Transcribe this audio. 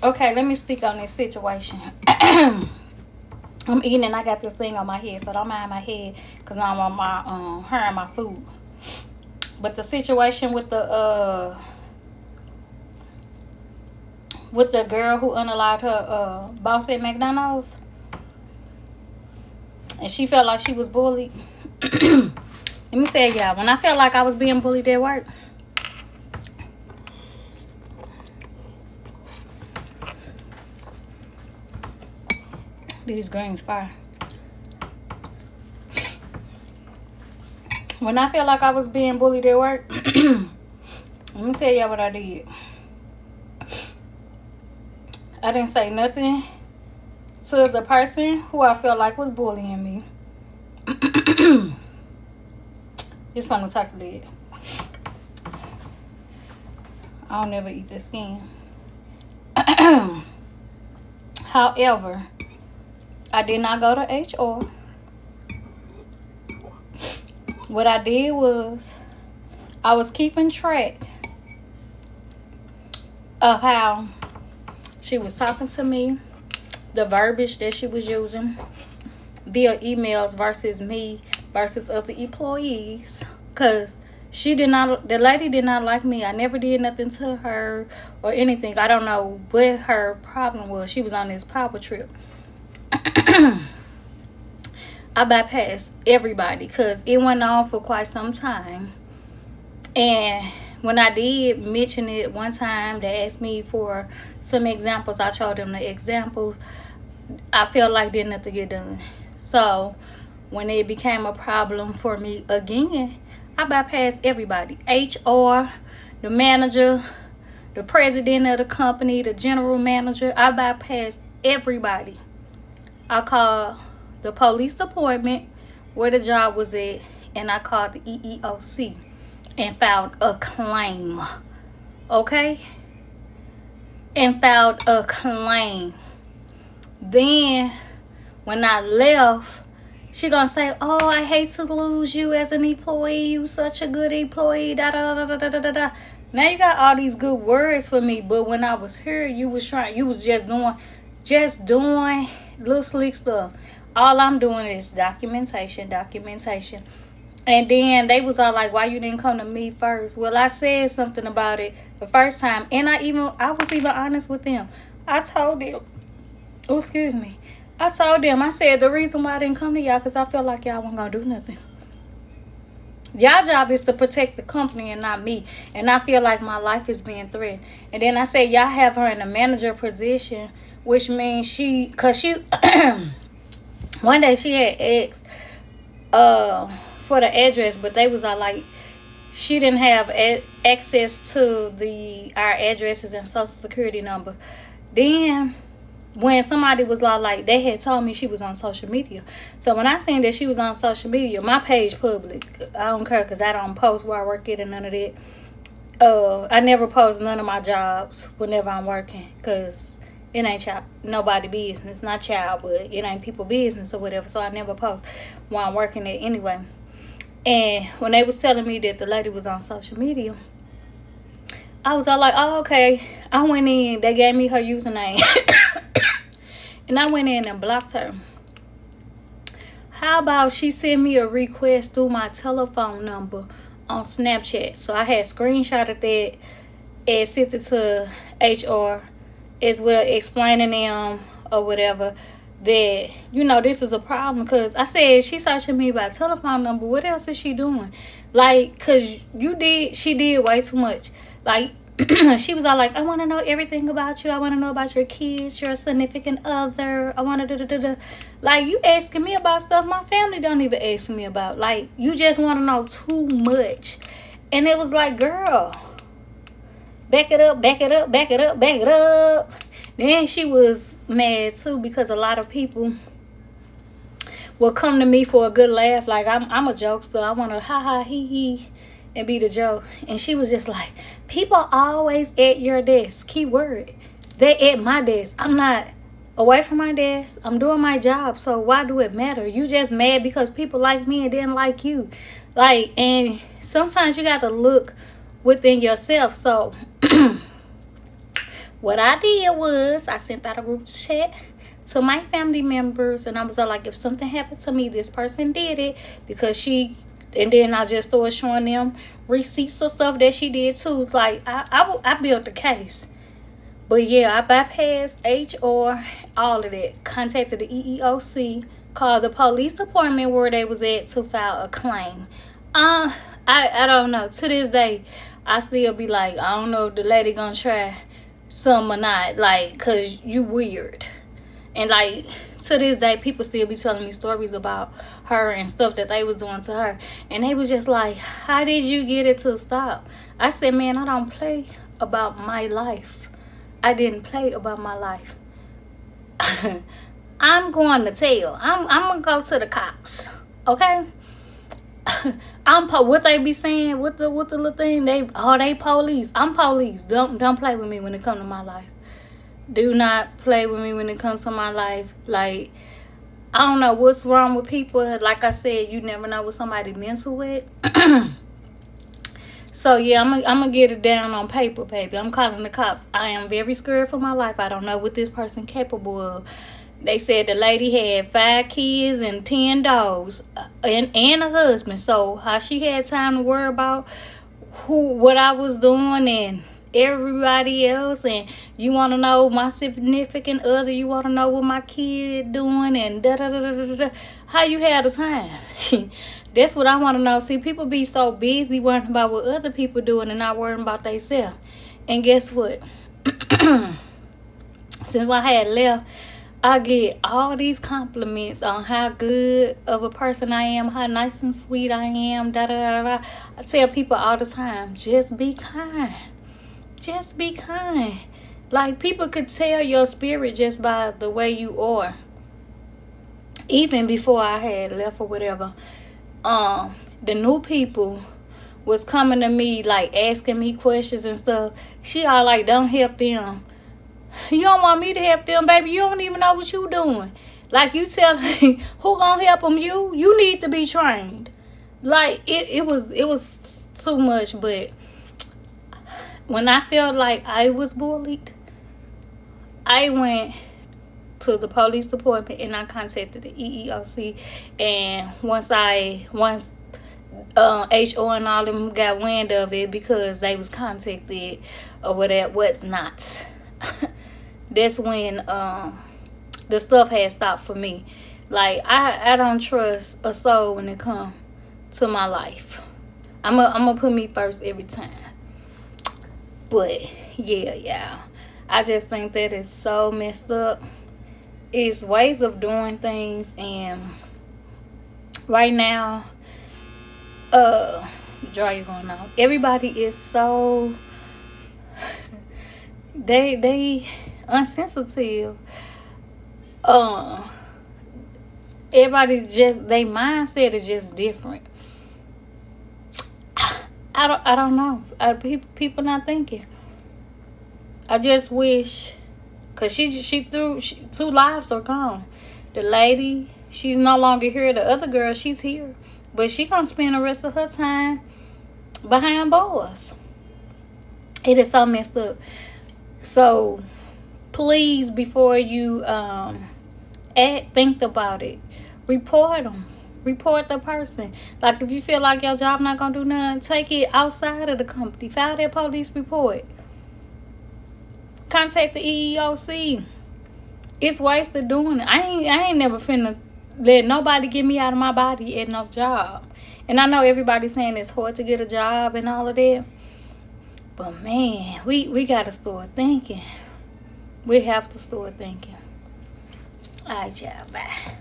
Okay, let me speak on this situation. I'm eating and I got this thing on my head, so don't mind my head because I'm on my hair and my food. But the situation with the girl who unalived her boss at McDonald's, and she felt like she was bullied. Let me tell y'all, when I felt like I was being bullied at work, these greens fire. When I felt like I was being bullied at work, let me tell y'all what I did. I didn't say nothing to the person who I felt like was bullying me. It's from the turkey leg. I don't never eat the skin. However, I did not go to HR. What I did was I was keeping track of how she was talking to me, the verbiage that she was using via emails versus me versus other employees. Because the lady did not like me. I never did nothing to her or anything. I don't know what her problem was. She was on this power trip. I bypassed everybody because it went on for quite some time. And when I did mention it one time, they asked me for some examples. I showed them the examples. I felt like didn't have to get done. So when it became a problem for me again, I bypassed everybody. HR, the manager, the president of the company, the general manager. I bypassed everybody. I called the police department where the job was at, and I called the EEOC and filed a claim. Okay? And filed a claim. Then when I left, she gonna say, "Oh, I hate to lose you as an employee. You such a good employee." Da da da da da da da. Now you got all these good words for me, but when I was here, you was just doing little slick stuff. All I'm doing is documentation. And then they was all like, "Why you didn't come to me first?" Well, I said something about it the first time, and I was even honest with them. I told them, oh, excuse me. I told them, I said the reason why I didn't come to y'all because I felt like y'all wasn't gonna do nothing. Y'all job is to protect the company and not me. And I feel like my life is being threatened. And then I said, y'all have her in a manager position, which means cause she one day she had asked for the address, but they was all like, she didn't have access to our addresses and social security number. Then when somebody was like, they had told me she was on social media. So when I seen that she was on social media, my page public. I don't care because I don't post where I work at and none of that. I never post none of my jobs whenever I'm working because it ain't nobody business. Not child, but it ain't people business or whatever. So I never post while I'm working at anyway. And when they was telling me that the lady was on social media, I was all like, oh, okay. I went in. They gave me her username. And I went in and blocked her. How about she sent me a request through my telephone number on Snapchat? So I had screenshotted that and sent it to HR as well, explaining them or whatever that, this is a problem. Because I said, she searching me by telephone number. What else is she doing? Like, because she did way too much. Like, she was all like, I want to know everything about you. I want to know about your kids, your significant other. I want to Like, you asking me about stuff my family don't even ask me about. Like, you just want to know too much. And it was like, girl, back it up. Then she was mad too because a lot of people will come to me for a good laugh. Like, I'm a jokester. I want to ha ha he and be the joke. And she was just like, people always at your desk. Key word. They at my desk. I'm not away from my desk. I'm doing my job. So why do it matter? You just mad because people like me and didn't like you. Like, and sometimes you got to look within yourself. So What I did was I sent out a group chat to my family members, and I was like, if something happened to me, this person did it because she. And then I just started showing them receipts of stuff that she did too. It's like I built the case. But yeah, I bypassed HR, all of that. Contacted the EEOC, called the police department where they was at to file a claim. I don't know. To this day, I still be like, I don't know if the lady gonna try some or not. Like, cause you weird. And like, to this day, people still be telling me stories about her and stuff that they was doing to her. And they was just like, how did you get it to stop? I said, man, I don't play about my life. I didn't play about my life. I'm going to tell. I'm going to go to the cops. Okay? What they be saying, what the little thing, they police. I'm police. Don't play with me when it comes to my life. Do not play with me when it comes to my life. Like, I don't know what's wrong with people. Like I said, you never know what somebody mental with. So, yeah, I'm gonna get it down on paper, baby. I'm calling the cops. I am very scared for my life. I don't know what this person capable of. They said the lady had 5 kids and 10 dogs and a husband. So, how she had time to worry about what I was doing and everybody else, and you want to know my significant other, you want to know what my kid doing, and da da da da da. How you had the time? That's what I want to know. See, people be so busy worrying about what other people doing and not worrying about themselves. And guess what? Since I had left, I get all these compliments on how good of a person I am, how nice and sweet I am, da da da da. I tell people all the time, just be kind. Just be kind. Like, people could tell your spirit just by the way you are. Even before I had left or whatever, the new people was coming to me, like, asking me questions and stuff. She all like, don't help them. You don't want me to help them, baby. You don't even know what you doing. Like, you tell me, who gonna help them? You need to be trained. Like, it was too much. But when I felt like I was bullied, I went to the police department and I contacted the EEOC. And once HR and all them got wind of it, because they was contacted or what's not, that's when the stuff had stopped for me. Like, I don't trust a soul when it comes to my life. I'm gonna put me first every time. But yeah, I just think that is so messed up. It's ways of doing things, and right now, draw you going on. Everybody is so they unsensitive. Everybody's just, their mindset is just different. I don't know. People not thinking. I just wish, cause she threw 2 lives are gone. The lady, she's no longer here. The other girl, she's here, but she gonna spend the rest of her time behind bars. It is so messed up. So please, before you think about it, report them. Report the person. Like, if you feel like your job not gonna do nothing, take it outside of the company. File that police report. Contact the EEOC. It's wasted doing it. I ain't never finna let nobody get me out of my body at no job. And I know everybody's saying it's hard to get a job and all of that, but man, we gotta start thinking. We have to start thinking. Alright, y'all, bye.